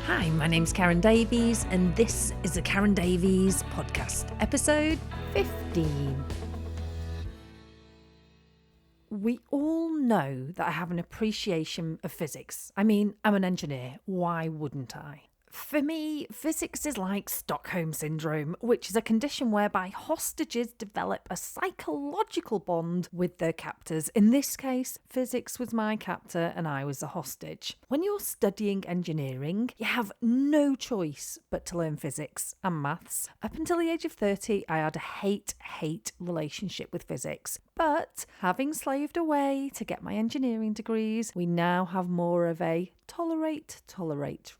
Hi, my name's Karen Davies, and this is the Karen Davies podcast, episode 15. We all know that I have an appreciation of physics. I mean, I'm an engineer. Why wouldn't I? For me, physics is like Stockholm Syndrome, which is a condition whereby hostages develop a psychological bond with their captors. In this case, physics was my captor and I was a hostage. When you're studying engineering, you have no choice but to learn physics and maths. Up until the age of 30, I had a hate relationship with physics. But having slaved away to get my engineering degrees, we now have more of a tolerate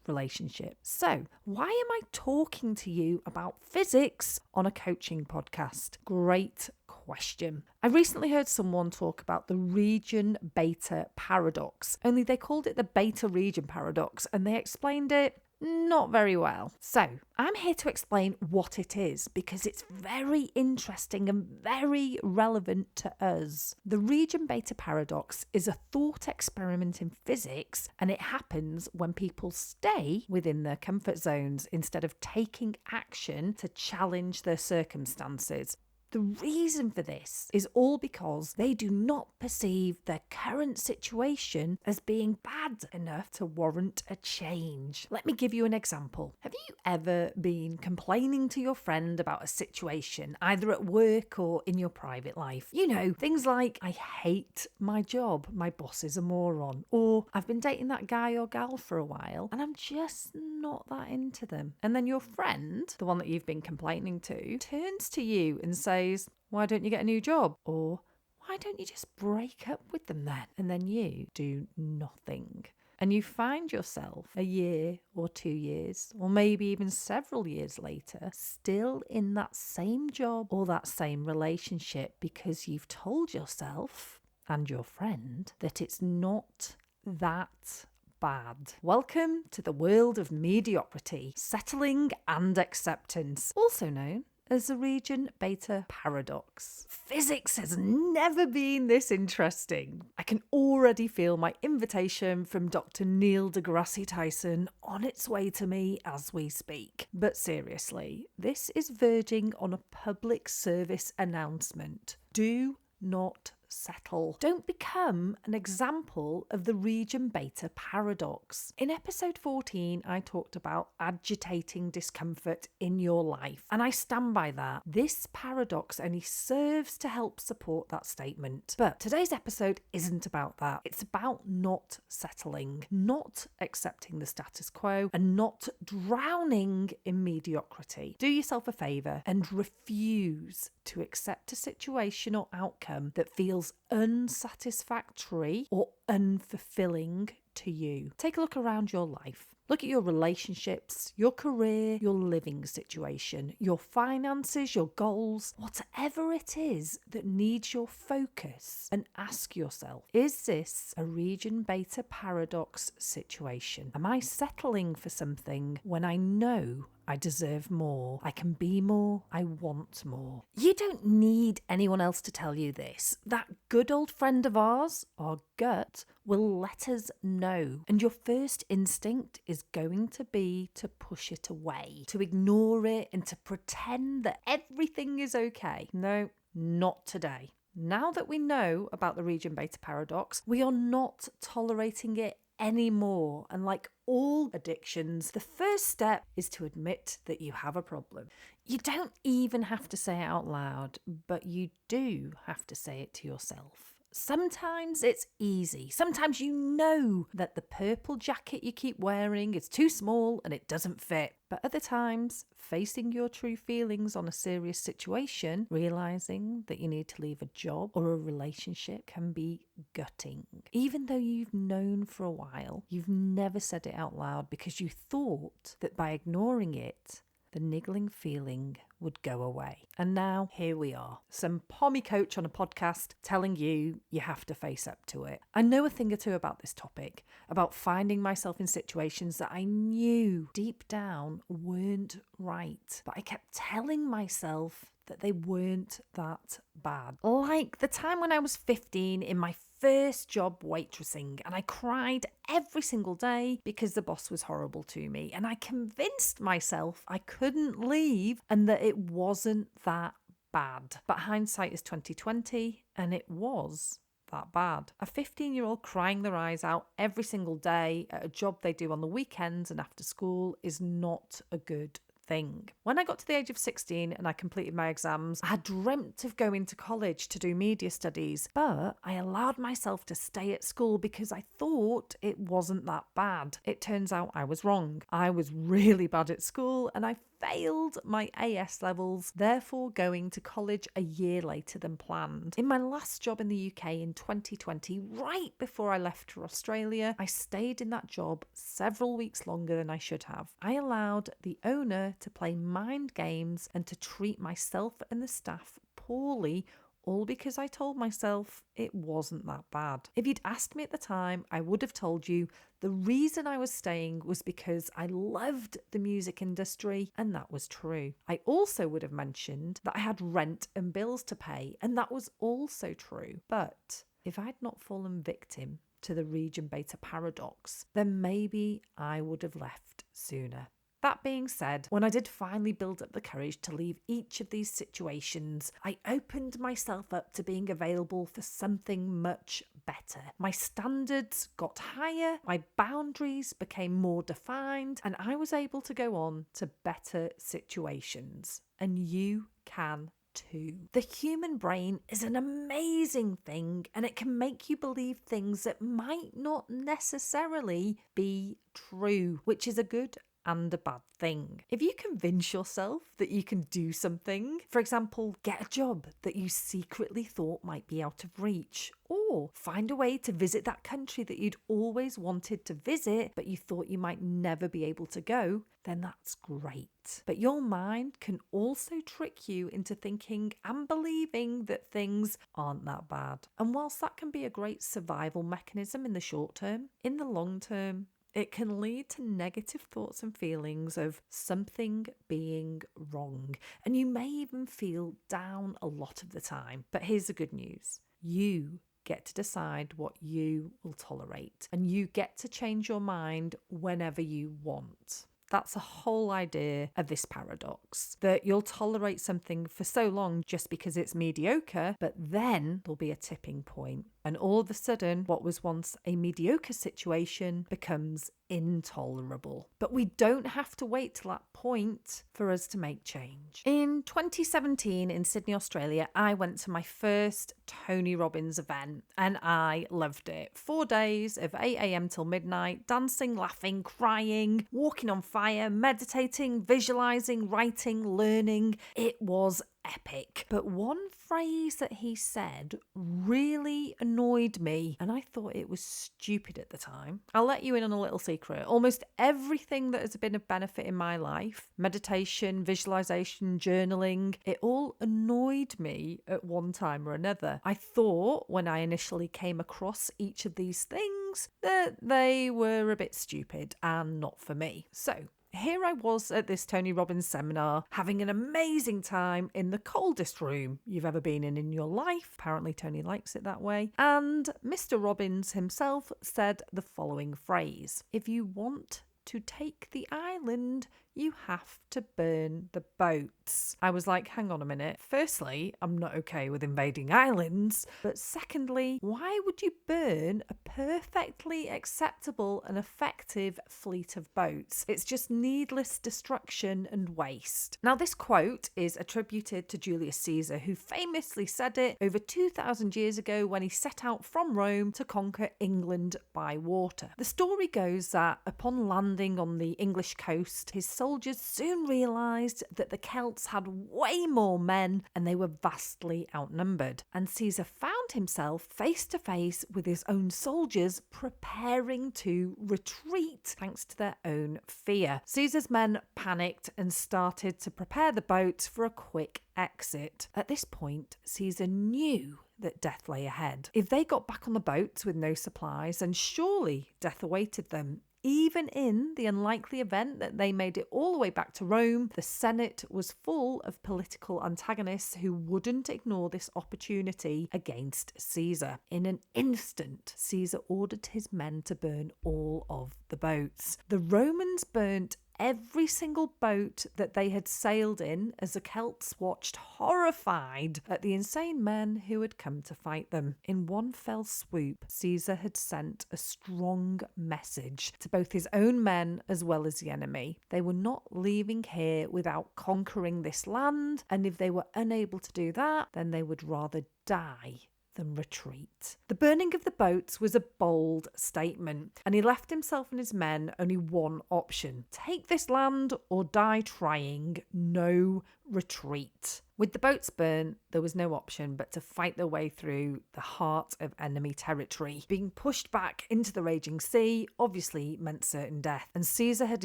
relationship. So, why am I talking to you about physics on a coaching podcast? Great question. I recently heard someone talk about the region beta paradox, only they called it the beta region paradox, and they explained it not very well. So, I'm here to explain what it is because it's very interesting and very relevant to us. The region beta paradox is a thought experiment in physics, and it happens when people stay within their comfort zones instead of taking action to challenge their circumstances. The reason for this is all because they do not perceive their current situation as being bad enough to warrant a change. Let me give you an example. Have you ever been complaining to your friend about a situation, either at work or in your private life? You know, things like, I hate my job, my boss is a moron, or I've been dating that guy or gal for a while and I'm just not that into them. And then your friend, the one that you've been complaining to, turns to you and says, why don't you get a new job? Or why don't you just break up with them then? And then you do nothing. And you find yourself a year or 2 years, or maybe even several years later, still in that same job or that same relationship because you've told yourself and your friend that it's not that bad. Welcome to the world of mediocrity, settling and acceptance, also known as the region beta paradox. Physics has never been this interesting. I can already feel my invitation from Dr. Neil deGrasse Tyson on its way to me as we speak. But seriously, this is verging on a public service announcement. Do not settle. Don't become an example of the region beta paradox. In episode 14, I talked about agitating discomfort in your life, and I stand by that. This paradox only serves to help support that statement. But today's episode isn't about that. It's about not settling, not accepting the status quo, and not drowning in mediocrity. Do yourself a favour and refuse to accept a situation or outcome that feels unsatisfactory or unfulfilling to you. Take a look around your life. Look at your relationships, your career, your living situation, your finances, your goals, whatever it is that needs your focus, and ask yourself, is this a region beta paradox situation? Am I settling for something when I know I deserve more, I can be more, I want more? You don't need anyone else to tell you this. That good old friend of ours, our gut, will let us know. And your first instinct is going to be to push it away, to ignore it, and to pretend that everything is okay. No, not today. Now that we know about the region beta paradox, we are not tolerating it anymore. And like all addictions, the first step is to admit that you have a problem. You don't even have to say it out loud, but you do have to say it to yourself. Sometimes it's easy. Sometimes you know that the purple jacket you keep wearing is too small and it doesn't fit. But other times, facing your true feelings on a serious situation, realising that you need to leave a job or a relationship can be gutting. Even though you've known for a while, you've never said it out loud because you thought that by ignoring it, the niggling feeling would go away. And now here we are, some pommy coach on a podcast telling you you have to face up to it. I know a thing or two about this topic, about finding myself in situations that I knew deep down weren't right, but I kept telling myself that they weren't that bad. Like the time when I was 15 in my first job waitressing, and I cried every single day because the boss was horrible to me, and I convinced myself I couldn't leave and that it wasn't that bad. But hindsight is 2020, and it was that bad. A 15-year-old crying their eyes out every single day at a job they do on the weekends and after school is not a good thing. When I got to the age of 16 and I completed my exams, I had dreamt of going to college to do media studies, but I allowed myself to stay at school because I thought it wasn't that bad. It turns out I was wrong. I was really bad at school and I failed my AS levels, therefore going to college a year later than planned. In my last job in the UK in 2020, right before I left for Australia, I stayed in that job several weeks longer than I should have. I allowed the owner to play mind games and to treat myself and the staff poorly, all because I told myself it wasn't that bad. If you'd asked me at the time, I would have told you the reason I was staying was because I loved the music industry, and that was true. I also would have mentioned that I had rent and bills to pay, and that was also true. But if I'd not fallen victim to the region beta paradox, then maybe I would have left sooner. That being said, when I did finally build up the courage to leave each of these situations, I opened myself up to being available for something much better. My standards got higher, my boundaries became more defined, and I was able to go on to better situations. And you can too. The human brain is an amazing thing, and it can make you believe things that might not necessarily be true, which is a good and a bad thing. If you convince yourself that you can do something, for example, get a job that you secretly thought might be out of reach, or find a way to visit that country that you'd always wanted to visit but you thought you might never be able to go, then that's great. But your mind can also trick you into thinking and believing that things aren't that bad. And whilst that can be a great survival mechanism in the short term, in the long term, it can lead to negative thoughts and feelings of something being wrong, and you may even feel down a lot of the time. But here's the good news. You get to decide what you will tolerate, and you get to change your mind whenever you want. That's the whole idea of this paradox, that you'll tolerate something for so long just because it's mediocre, but then there'll be a tipping point. And all of a sudden, what was once a mediocre situation becomes intolerable. But we don't have to wait till that point for us to make change. In 2017 in Sydney, Australia, I went to my first Tony Robbins event and I loved it. 4 days of 8 a.m. till midnight, dancing, laughing, crying, walking on fire, meditating, visualizing, writing, learning. It was epic. But one phrase that he said really annoyed me, and I thought it was stupid at the time. I'll let you in on a little secret. Almost everything that has been of benefit in my life, meditation, visualization, journaling, it all annoyed me at one time or another. I thought when I initially came across each of these things that they were a bit stupid and not for me. So here I was at this Tony Robbins seminar, having an amazing time in the coldest room you've ever been in your life. Apparently Tony likes it that way. And Mr. Robbins himself said the following phrase: if you want to take the island, you have to burn the boats. I was like, hang on a minute. Firstly, I'm not okay with invading islands. But secondly, why would you burn a perfectly acceptable and effective fleet of boats? It's just needless destruction and waste. Now, this quote is attributed to Julius Caesar, who famously said it over 2,000 years ago when he set out from Rome to conquer England by water. The story goes that upon landing on the English coast, his soldiers soon realised that the Celts had way more men and they were vastly outnumbered. And Caesar found himself face to face with his own soldiers preparing to retreat thanks to their own fear. Caesar's men panicked and started to prepare the boats for a quick exit. At this point, Caesar knew that death lay ahead. If they got back on the boats with no supplies, then surely death awaited them. Even in the unlikely event that they made it all the way back to Rome, the Senate was full of political antagonists who wouldn't ignore this opportunity against Caesar. In an instant, Caesar ordered his men to burn all of the boats. The Romans burnt every single boat that they had sailed in as the Celts watched horrified at the insane men who had come to fight them. In one fell swoop, Caesar had sent a strong message to both his own men as well as the enemy. They were not leaving here without conquering this land, and if they were unable to do that, then they would rather die than retreat. The burning of the boats was a bold statement, and he left himself and his men only one option: take this land or die trying. No retreat. With the boats burnt, there was no option but to fight their way through the heart of enemy territory. Being pushed back into the raging sea obviously meant certain death, and Caesar had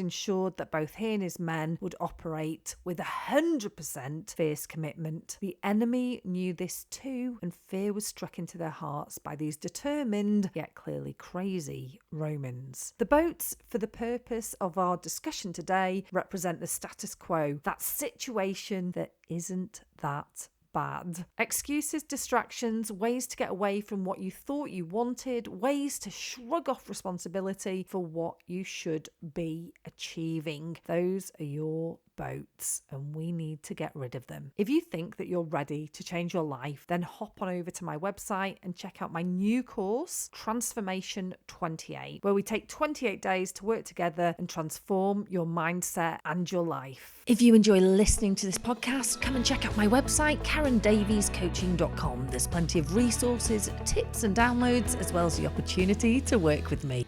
ensured that both he and his men would operate with 100% fierce commitment. The enemy knew this too, and fear was struck into their hearts by these determined, yet clearly crazy Romans. The boats, for the purpose of our discussion today, represent the status quo, that situation that isn't that bad. Excuses, distractions, ways to get away from what you thought you wanted, ways to shrug off responsibility for what you should be achieving. Those are your boats, and we need to get rid of them. If you think that you're ready to change your life, then hop on over to my website and check out my new course, Transformation 28, where we take 28 days to work together and transform your mindset and your life. If you enjoy listening to this podcast, come and check out my website, KarenDaviesCoaching.com. There's plenty of resources, tips and downloads, as well as the opportunity to work with me.